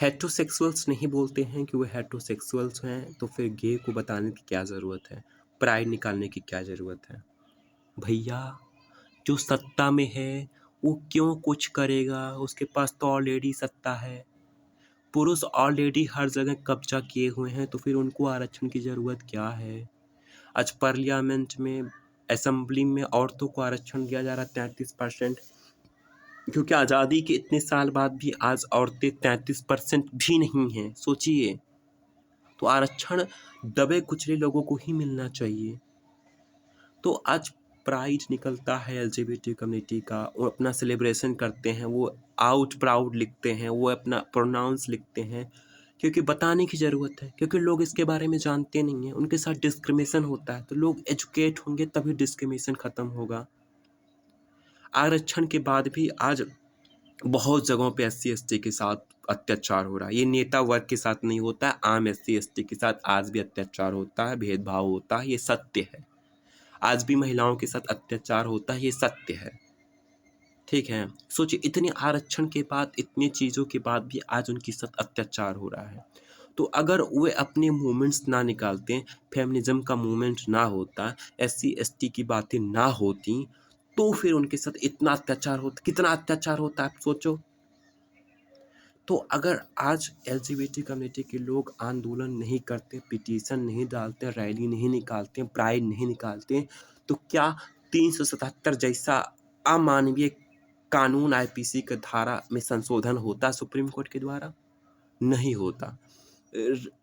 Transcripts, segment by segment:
हेटेरोसेक्सुअल्स नहीं बोलते हैं कि वो हेटेरोसेक्सुअल्स हैं, तो फिर गे को बताने की क्या ज़रूरत है? प्राइड निकालने की क्या ज़रूरत है? भैया, जो सत्ता में है वो क्यों कुछ करेगा? उसके पास तो ऑलरेडी सत्ता है। पुरुष ऑलरेडी हर जगह कब्जा किए हुए हैं, तो फिर उनको आरक्षण की ज़रूरत क्या है? आज पार्लियामेंट में, असेंबली में औरतों को आरक्षण दिया जा रहा है 33%, क्योंकि आज़ादी के इतने साल बाद भी आज औरतें 33% भी नहीं हैं। सोचिए, तो आरक्षण दबे कुचले लोगों को ही मिलना चाहिए। तो आज प्राइड निकलता है एलजीबीटी कम्युनिटी का, वो अपना सेलिब्रेशन करते हैं, वो आउट प्राउड लिखते हैं, वो अपना प्रोनाउंस लिखते हैं, क्योंकि बताने की ज़रूरत है, क्योंकि लोग इसके बारे में जानते नहीं हैं, उनके साथ डिस्क्रिमिनेशन होता है। तो लोग एजुकेट होंगे तभी डिस्क्रिमिनेशन ख़त्म होगा। आरक्षण के बाद भी आज बहुत जगहों पे SC ST के साथ अत्याचार हो रहा है। ये नेता वर्ग के साथ नहीं होता है, आम SC ST के साथ आज भी अत्याचार होता है, भेदभाव होता है, ये सत्य है। आज भी महिलाओं के साथ अत्याचार होता है, ये सत्य है। ठीक है, सोचिए, इतने आरक्षण के बाद, इतनी चीज़ों के बाद भी आज उनके साथ अत्याचार हो रहा है। तो अगर वे अपने मूवमेंट्स ना निकालते, फेमिनिज्म का मूवमेंट ना होता, SC ST की बातें ना होती, तो फिर उनके साथ इतना अत्याचार होता, कितना अत्याचार होता, आप सोचो। तो अगर आज LGBT कम्युनिटी के लोग आंदोलन नहीं करते, पिटीशन नहीं डालते, रैली नहीं निकालते, प्राइड नहीं निकालते, तो क्या 377 जैसा अमानवीय कानून IPC की धारा में संशोधन होता सुप्रीम कोर्ट के द्वारा? नहीं होता।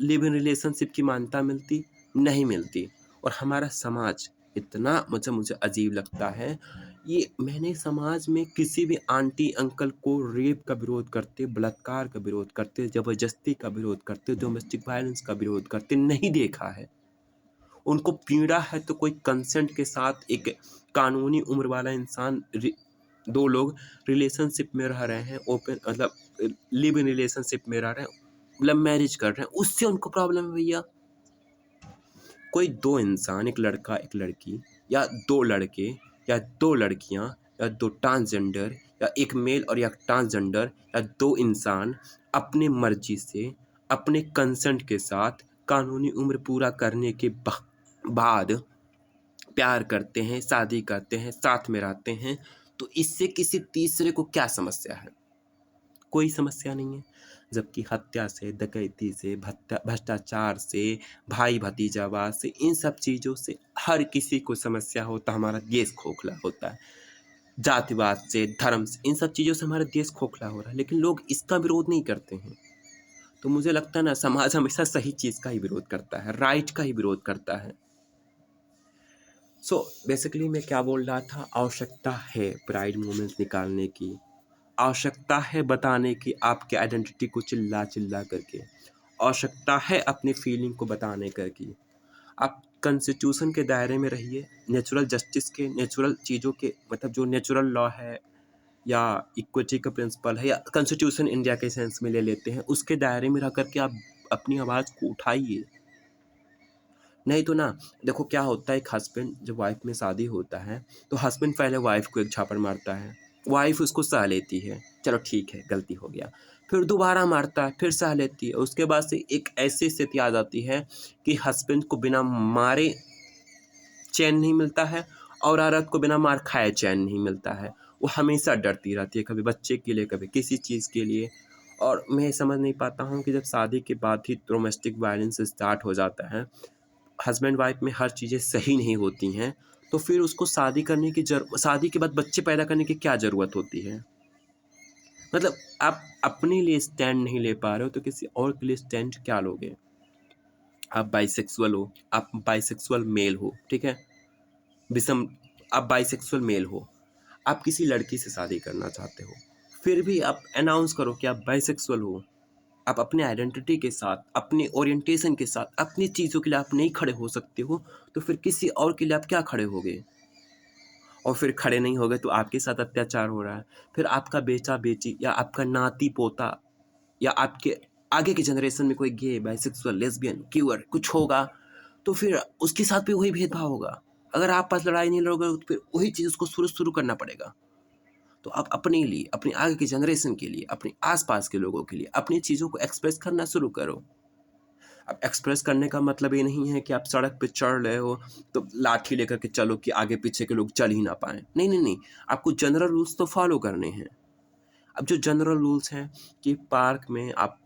लिव इन रिलेशनशिप की मान्यता मिलती? नहीं मिलती। और हमारा समाज इतना, मतलब मुझे अजीब लगता है, ये मैंने समाज में किसी भी आंटी अंकल को रेप का विरोध करते, बलात्कार का विरोध करते, ज़बरदस्ती का विरोध करते, डोमेस्टिक वायलेंस का विरोध करते नहीं देखा है। उनको पीड़ा है तो कोई कंसेंट के साथ एक कानूनी उम्र वाला इंसान, दो लोग रिलेशनशिप में रह रहे हैं, ओपन मतलब लिव इन रिलेशनशिप में रह रहे हैं, मतलब मैरिज कर रहे हैं, उससे उनको प्रॉब्लम है भैया। कोई दो इंसान, एक लड़का एक लड़की, या दो लड़के या दो लड़कियां, या दो ट्रांसजेंडर, या एक मेल और एक ट्रांसजेंडर, या दो इंसान अपने मर्जी से, अपने कंसेंट के साथ, कानूनी उम्र पूरा करने के बाद प्यार करते हैं, शादी करते हैं, साथ में रहते हैं, तो इससे किसी तीसरे को क्या समस्या है? कोई समस्या नहीं है। जबकि हत्या से, डकैती से, भ्रष्टाचार से, भाई भतीजावाद से, इन सब चीज़ों से हर किसी को समस्या होता, हमारा देश खोखला होता है। जातिवाद से, धर्म से, इन सब चीज़ों से हमारा देश खोखला हो रहा है, लेकिन लोग इसका विरोध नहीं करते हैं। तो मुझे लगता है ना, समाज हमेशा सही चीज़ का ही विरोध करता है, राइट का ही विरोध करता है। बेसिकली मैं क्या बोल रहा था, आवश्यकता है प्राइड मूवमेंट निकालने की, आवश्यकता है बताने की आपके आइडेंटिटी को चिल्ला चिल्ला करके, आवश्यकता है अपनी फीलिंग को बताने करके। आप कॉन्स्टिट्यूशन के दायरे में रहिए, नेचुरल जस्टिस के, नेचुरल चीज़ों के, मतलब जो नेचुरल लॉ है या इक्विटी का प्रिंसिपल है, या कॉन्स्टिट्यूशन इंडिया के सेंस में ले लेते हैं, उसके दायरे में रह करके आप अपनी आवाज़ को उठाइए। नहीं तो ना, देखो क्या होता है, एक हस्बैंड जब वाइफ में शादी होता है, तो हस्बैंड पहले वाइफ को एक झापड़ मारता है, वाइफ उसको सह लेती है, चलो ठीक है गलती हो गया, फिर दोबारा मारता है, फिर सह लेती है। उसके बाद से एक ऐसी स्थिति आ जाती है कि हस्बैंड को बिना मारे चैन नहीं मिलता है, और औरत को बिना मार खाए चैन नहीं मिलता है। वो हमेशा डरती रहती है, कभी बच्चे के लिए, कभी किसी चीज़ के लिए। और मैं समझ नहीं पाता हूँ कि जब शादी के बाद ही डोमेस्टिक वायलेंस स्टार्ट हो जाता है, हस्बैंड वाइफ में हर चीज़ें सही नहीं होती हैं, तो फिर उसको शादी करने की शादी के बाद बच्चे पैदा करने की क्या ज़रूरत होती है? मतलब आप अपने लिए स्टैंड नहीं ले पा रहे हो, तो किसी और के लिए स्टैंड क्या लोगे? आप बाइसेक्सुअल हो, आप बाइसेक्सुअल मेल हो, ठीक है? विषम, आप बाइसेक्सुअल मेल हो, आप किसी लड़की से शादी करना चाहते हो, फिर भी आप अनाउंस करो कि आप बाइसेक्सुअल हो। आप अपने आइडेंटिटी के साथ, अपने ओरिएंटेशन के साथ, अपनी चीज़ों के लिए आप नहीं खड़े हो सकते हो, तो फिर किसी और के लिए आप क्या खड़े होगे? और फिर खड़े नहीं होगे तो आपके साथ अत्याचार हो रहा है। फिर आपका बेटा-बेटी या आपका नाती-पोता या आपके आगे की जनरेशन में कोई गे, बाइसेक्सुअल, लेस्बियन, क्यूअर कुछ होगा, तो फिर उसके साथ भी वही भेदभाव होगा। अगर आप पास लड़ाई नहीं लड़ोगे, तो फिर वही चीज़ उसको शुरू करना पड़ेगा। तो आप अपने लिए, अपनी आगे की जनरेशन के लिए, अपने आसपास के लोगों के लिए अपनी चीज़ों को एक्सप्रेस करना शुरू करो। अब एक्सप्रेस करने का मतलब ये नहीं है कि आप सड़क पे चढ़ रहे हो तो लाठी लेकर के चलो कि आगे पीछे के लोग चल ही ना पाएँ। नहीं, नहीं, नहीं, आपको जनरल रूल्स तो फॉलो करने हैं। अब जो जनरल रूल्स हैं कि पार्क में आप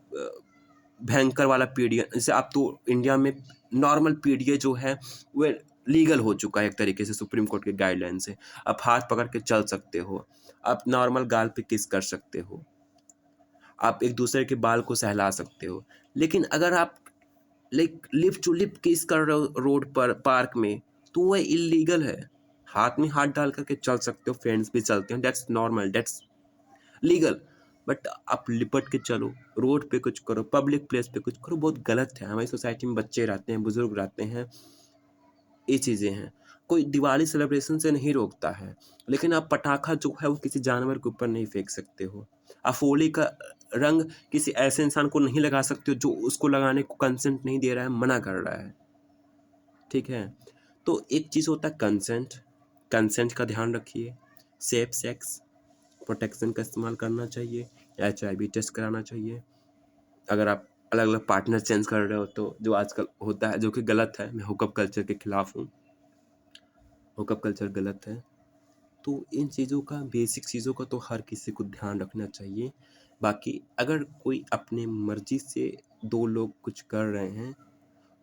भयंकर वाला पीडीए, जैसे आप तो इंडिया में नॉर्मल पीडीए जो है वो लीगल हो चुका है एक तरीके से सुप्रीम कोर्ट के गाइडलाइन से। आप हाथ पकड़ के चल सकते हो, आप नॉर्मल गाल पे किस कर सकते हो, आप एक दूसरे के बाल को सहला सकते हो। लेकिन अगर आप लाइक लिप टू लिप किस कर रहे हो रोड पर, पार्क में, तो वह इलीगल है। हाथ में हाथ डाल करके चल सकते हो, फ्रेंड्स भी चलते हैं, that's normal, that's legal. But आप लिपट के चलो, रोड पे कुछ करो, पब्लिक प्लेस पे कुछ करो, बहुत गलत है। हमारी सोसाइटी में बच्चे रहते हैं, बुजुर्ग रहते हैं, ये चीज़ें हैं। कोई दिवाली सेलिब्रेशन से नहीं रोकता है, लेकिन आप पटाखा जो है वो किसी जानवर के ऊपर नहीं फेंक सकते हो। आप होली का रंग किसी ऐसे इंसान को नहीं लगा सकते हो जो उसको लगाने को कंसेंट नहीं दे रहा है, मना कर रहा है। ठीक है, तो एक चीज़ होता है कंसेंट, कंसेंट का ध्यान रखिए। सेफ सेक्स, प्रोटेक्शन का इस्तेमाल करना चाहिए, HIV टेस्ट कराना चाहिए। अगर आप अलग अलग पार्टनर चेंज कर रहे हो तो, जो आजकल होता है, जो कि गलत है, मैं हुकअप कल्चर के खिलाफ हूँ, हुकअप कल्चर गलत है। तो इन चीज़ों का, बेसिक चीज़ों का तो हर किसी को ध्यान रखना चाहिए। बाकी अगर कोई अपने मर्जी से दो लोग कुछ कर रहे हैं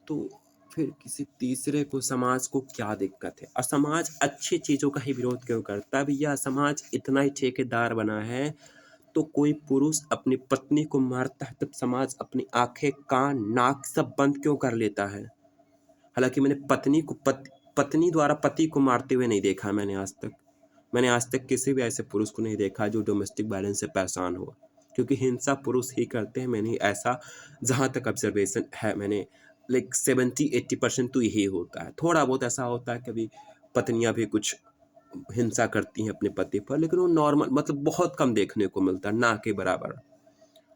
तो फिर किसी तीसरे को, समाज को क्या दिक्कत है? और समाज अच्छी चीज़ों का ही विरोध क्यों करता है भैया? समाज इतना ही ठेकेदार बना है, तो कोई पुरुष अपनी पत्नी को मारता है तब समाज अपनी आंखें, कान, नाक सब बंद क्यों कर लेता है? हालांकि मैंने पत्नी द्वारा पति को मारते हुए नहीं देखा। मैंने आज तक किसी भी ऐसे पुरुष को नहीं देखा जो डोमेस्टिक वायलेंस से परेशान हो, क्योंकि हिंसा पुरुष ही करते हैं। मैंने ऐसा, जहाँ तक ऑब्जर्वेशन है, मैंने लाइक 70-80% तो यही होता है। थोड़ा बहुत ऐसा होता है कभी पत्नियां भी कुछ हिंसा करती हैं अपने पति पर, लेकिन वो नॉर्मल, मतलब बहुत कम देखने को मिलता है, ना के बराबर।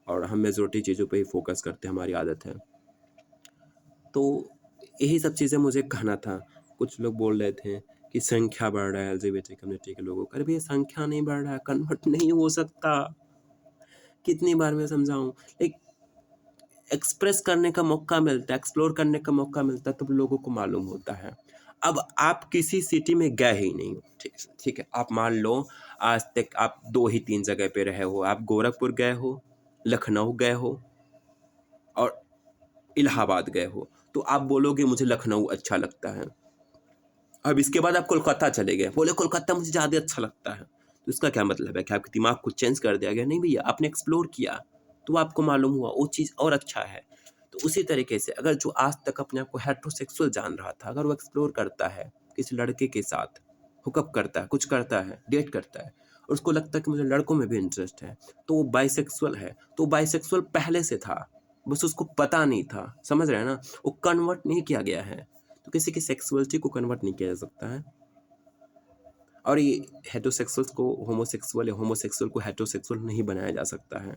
और हम मेजोरिटी चीज़ों पे ही फोकस करते हैं, हमारी आदत है। तो यही सब चीज़ें मुझे कहना था। कुछ लोग बोल रहे थे कि संख्या बढ़ रहा है LGBT कम्युनिटी के लोगों का। अरे भैया, संख्या नहीं बढ़ रहा है, कन्वर्ट नहीं हो सकता। कितनी बार मैं समझाऊं? एक एक्सप्रेस करने का मौका मिलता है, एक्सप्लोर करने का मौका मिलता है, तब लोगों को मालूम होता है। अब आप किसी सिटी में गए ही नहीं हो, ठीक है, आप मान लो आज तक आप 2 ही 3 जगह पे रहे हो। आप गोरखपुर गए हो, लखनऊ गए हो और इलाहाबाद गए हो, तो आप बोलोगे मुझे लखनऊ अच्छा लगता है। अब इसके बाद आप कोलकाता चले गए, बोले कोलकाता मुझे ज़्यादा अच्छा लगता है, तो इसका क्या मतलब है कि आपके दिमाग को चेंज कर दिया गया? नहीं भैया, आपने एक्सप्लोर किया तो आपको मालूम हुआ वो चीज़ और अच्छा है। तो उसी तरीके से अगर जो आज तक अपने आप को हेटेरोसेक्सुअल जान रहा था, अगर वो एक्सप्लोर करता है किसी लड़के के साथ, हुकअप करता है, कुछ करता है, डेट करता है, और उसको लगता है कि मुझे लड़कों में भी इंटरेस्ट है, तो वो बाइसेक्सुअल है। तो बाइसेक्सुअल पहले से था, बस उसको पता नहीं था। समझ रहे हैं ना? वो कन्वर्ट नहीं किया गया है। तो किसी की सेक्सुअलिटी को कन्वर्ट नहीं किया जा सकता है। और ये हेटेरोसेक्सुअल को होमोसेक्सुअल या होमोसेक्सुअल को हेटेरोसेक्सुअल नहीं बनाया जा सकता है।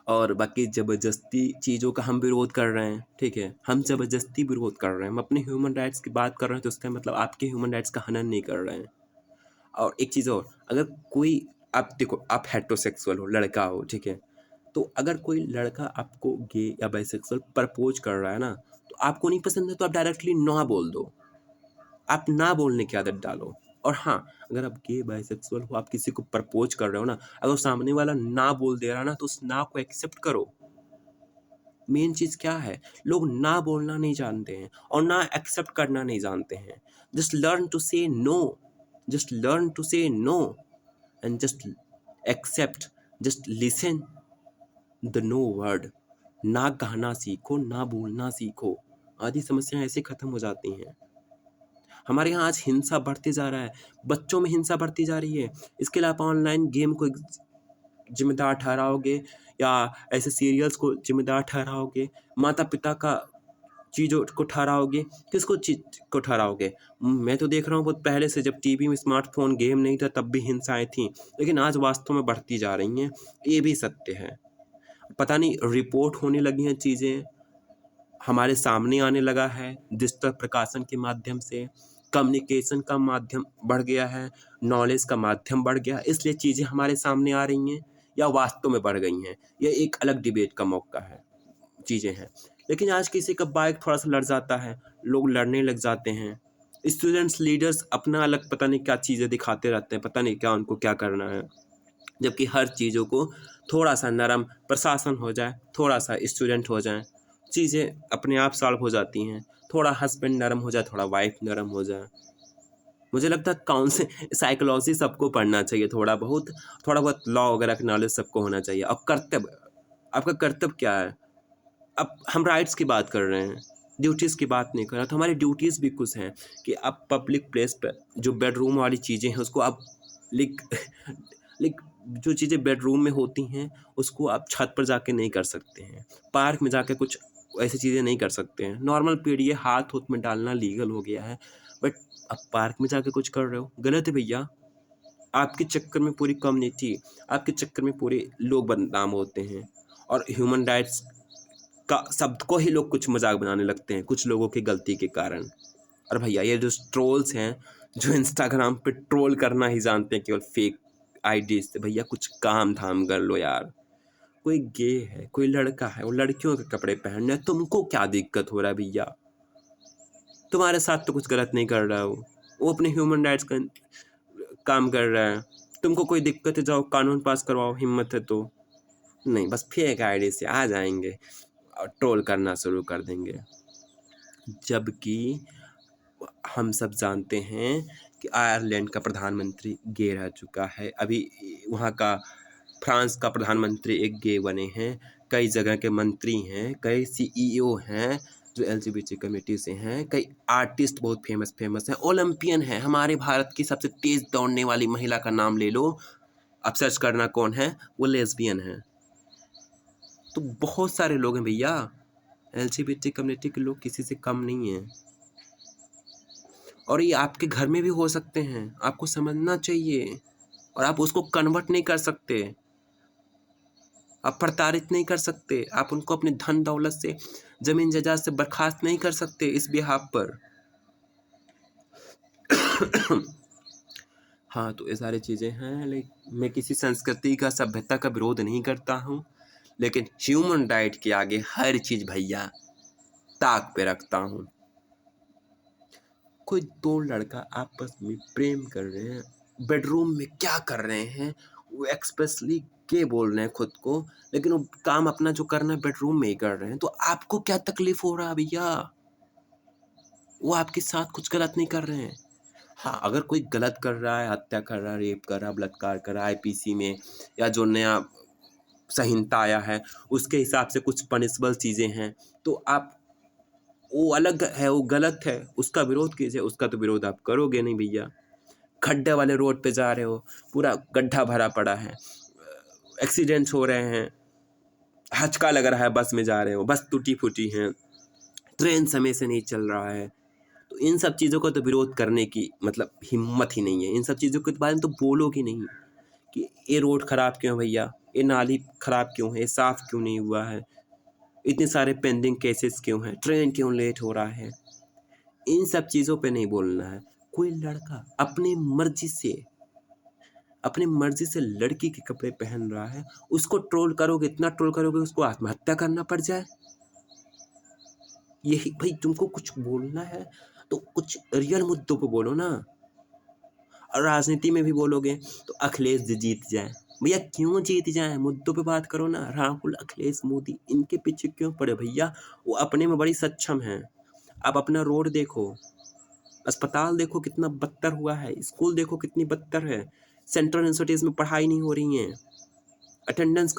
और बाकी ज़बरदस्ती चीज़ों का हम विरोध कर रहे हैं, ठीक है, हम ज़बरदस्ती विरोध कर रहे हैं, हम अपने ह्यूमन राइट्स की बात कर रहे हैं, तो उसका मतलब आपके ह्यूमन राइट्स का हनन नहीं कर रहे हैं। और एक चीज़ और, अगर कोई, आप देखो, आप हेटेरोसेक्सुअल हो, लड़का हो, ठीक है, तो अगर कोई लड़का आपको गे या बाइसेक्सुअल प्रपोज कर रहा है ना, तो आपको नहीं पसंद है तो आप डायरेक्टली ना बोल दो, आप ना बोलने की आदत डालो। और हाँ, अगर आप गे बाइसेक्सुअल हो, आप किसी को प्रपोज कर रहे हो ना, अगर सामने वाला ना बोल दे रहा है ना, तो उस ना को एक्सेप्ट करो। मेन चीज़ क्या है, लोग ना बोलना नहीं जानते हैं और ना एक्सेप्ट करना नहीं जानते हैं। Just learn to say no, just learn to say no and just accept, just listen the no word. ना कहना सीखो, ना बोलना सीखो, आधी समस्याएं ऐसे खत्म हो जाती हैं। हमारे यहाँ आज हिंसा बढ़ती जा रहा है, बच्चों में हिंसा बढ़ती जा रही है। इसके अलावा ऑनलाइन गेम को जिम्मेदार ठहराओगे या ऐसे सीरियल्स को जिम्मेदार ठहराओगे, माता पिता का चीज़ों को ठहराओगे, किसको चीज को ठहराओगे? मैं तो देख रहा हूँ बहुत पहले से, जब टीवी में स्मार्टफोन गेम नहीं था तब भी हिंसाएं थी, लेकिन आज वास्तव में बढ़ती जा रही हैं, ये भी सत्य है। पता नहीं रिपोर्ट होने लगी हैं चीज़ें, हमारे सामने आने लगा है डिजिटल प्रकाशन के माध्यम से, कम्युनिकेशन का माध्यम बढ़ गया है, नॉलेज का माध्यम बढ़ गया है, इसलिए चीज़ें हमारे सामने आ रही हैं या वास्तव में बढ़ गई हैं, ये एक अलग डिबेट का मौका है, चीज़ें हैं। लेकिन आज किसी का बाइक थोड़ा-सा लड़ जाता है, लोग लड़ने लग जाते हैं। स्टूडेंट्स लीडर्स अपना अलग पता नहीं क्या चीज़ें दिखाते रहते हैं, पता नहीं क्या उनको क्या करना है। जबकि हर चीज़ों को थोड़ा-सा नरम प्रशासन हो जाए, थोड़ा-सा स्टूडेंट हो जाएँ, चीज़ें अपने आप सॉल्व हो जाती हैं। थोड़ा हस्बैंड नरम हो जाए, थोड़ा वाइफ नरम हो जाए। मुझे लगता है साइकोलॉजी सबको पढ़ना चाहिए थोड़ा बहुत लॉ वगैरह की नॉलेज सबको होना चाहिए। अब कर्तव्य, आपका कर्तव्य क्या है? अब हम राइट्स की बात कर रहे हैं, ड्यूटीज़ की बात नहीं कर रहा। तो हमारी ड्यूटीज़ भी कुछ हैं कि आप पब्लिक प्लेस पे जो बेडरूम वाली चीज़ें हैं उसको आप लिक लिक जो चीज़ें बेडरूम में होती हैं उसको आप छत पर जाके नहीं कर सकते हैं। पार्क में जाके कुछ ऐसी चीज़ें नहीं कर सकते हैं। नॉर्मल पीढ़ी हाथ-हूथ में डालना लीगल हो गया है, बट आप पार्क में जाके कुछ कर रहे हो, गलत है भैया। आपके चक्कर में पूरी कम्युनिटी, आपके चक्कर में पूरे लोग बदनाम होते हैं और ह्यूमन राइट्स का शब्द को ही लोग कुछ मजाक बनाने लगते हैं कुछ लोगों की गलती के कारण। और भैया ये जो ट्रोल्स हैं जो इंस्टाग्राम पे ट्रोल करना ही जानते हैं केवल फेक आईडी से, भैया कुछ काम धाम कर लो यार। कोई गे है, कोई लड़का है, वो लड़कियों के कपड़े पहन रहा है, तुमको क्या दिक्कत हो रहा है भैया? तुम्हारे साथ तो कुछ गलत नहीं कर रहा वो अपने ह्यूमन राइट्स का काम कर रहा है। तुमको कोई दिक्कत है, जाओ कानून पास करवाओ, हिम्मत है तो। नहीं, बस फेक आईडी से आ जाएंगे और ट्रोल करना शुरू कर देंगे। जबकि हम सब जानते हैं कि आयरलैंड का प्रधानमंत्री गे रह चुका है, अभी वहाँ का फ्रांस का प्रधानमंत्री एक गे बने हैं, कई जगह के मंत्री हैं, कई सीईओ हैं जो एलजीबीटी कम्युनिटी से हैं, कई आर्टिस्ट बहुत फेमस हैं, ओलंपियन हैं। हमारे भारत की सबसे तेज़ दौड़ने वाली महिला का नाम ले लो, अब सर्च करना कौन है, वो लेस्बियन है। तो बहुत सारे लोग हैं भैया, एलजीबीटी कम्युनिटी के लोग किसी से कम नहीं हैं और ये आपके घर में भी हो सकते हैं, आपको समझना चाहिए। और आप उसको कन्वर्ट नहीं कर सकते, आप प्रताड़ित नहीं कर सकते, आप उनको अपने धन दौलत से, ज़मीन जायदाद से बर्खास्त नहीं कर सकते इस बिहाफ पर। हाँ, तो ये सारी चीज़ें हैं। लेकिन मैं किसी संस्कृति का, सभ्यता का विरोध नहीं करता हूँ, लेकिन ह्यूमन राइट के आगे हर चीज़ भैया ताक पे रखता हूँ। कोई दो लड़का आपस में प्रेम कर रहे हैं, बेडरूम में क्या कर रहे हैं, वो एक्सप्रेसली गे बोल रहे हैं खुद को, लेकिन वो काम अपना जो करना है बेडरूम में ही कर रहे हैं। तो आपको क्या तकलीफ हो रहा है भैया? वो आपके साथ कुछ गलत नहीं कर रहे हैं। हाँ, अगर कोई गलत कर रहा है, हत्या कर रहा है, रेप कर रहा है, बलात्कार कर रहा है, आईपीसी में या जो नया संहिता आया है उसके हिसाब से कुछ पनिशेबल चीज़ें हैं, तो आप, वो अलग है, वो गलत है, उसका विरोध कीजिए। उसका तो विरोध आप करोगे नहीं भैया। खड्डे वाले रोड पे जा रहे हो, पूरा गड्ढा भरा पड़ा है, एक्सीडेंट्स हो रहे हैं, हचका लग रहा है, बस में जा रहे हो, बस टूटी फूटी है, ट्रेन समय से नहीं चल रहा है, तो इन सब चीज़ों का तो विरोध करने की मतलब हिम्मत ही नहीं है। इन सब चीज़ों के बारे में तो बोलोगे नहीं कि ये रोड ख़राब क्यों है भैया, ये नाली ख़राब क्यों है, ये साफ़ क्यों नहीं हुआ है, इतने सारे पेंडिंग केसेस क्यों हैं, ट्रेन क्यों लेट हो रहा है। इन सब चीज़ों पे नहीं बोलना है। कोई लड़का अपनी मर्जी से लड़की के कपड़े पहन रहा है, उसको ट्रोल करोगे, इतना ट्रोल करोगे उसको आत्महत्या करना पड़ जाए। यही भाई, तुमको कुछ बोलना है तो कुछ रियल मुद्दों पे बोलो ना। और राजनीति में भी बोलोगे तो अखिलेश जी जीत जाए, भैया क्यों जीत जाए, मुद्दों पे बात करो ना। राहुल, अखिलेश, मोदी, इनके पीछे क्यों पड़े भैया? वो अपने में बड़ी सक्षम हैं। आप अपना रोड देखो, अस्पताल देखो कितना बदतर हुआ है, स्कूल देखो कितनी बदतर है, सेंट्रल इंस्टीट्यूट में पढ़ाई नहीं हो रही है, अटेंडेंस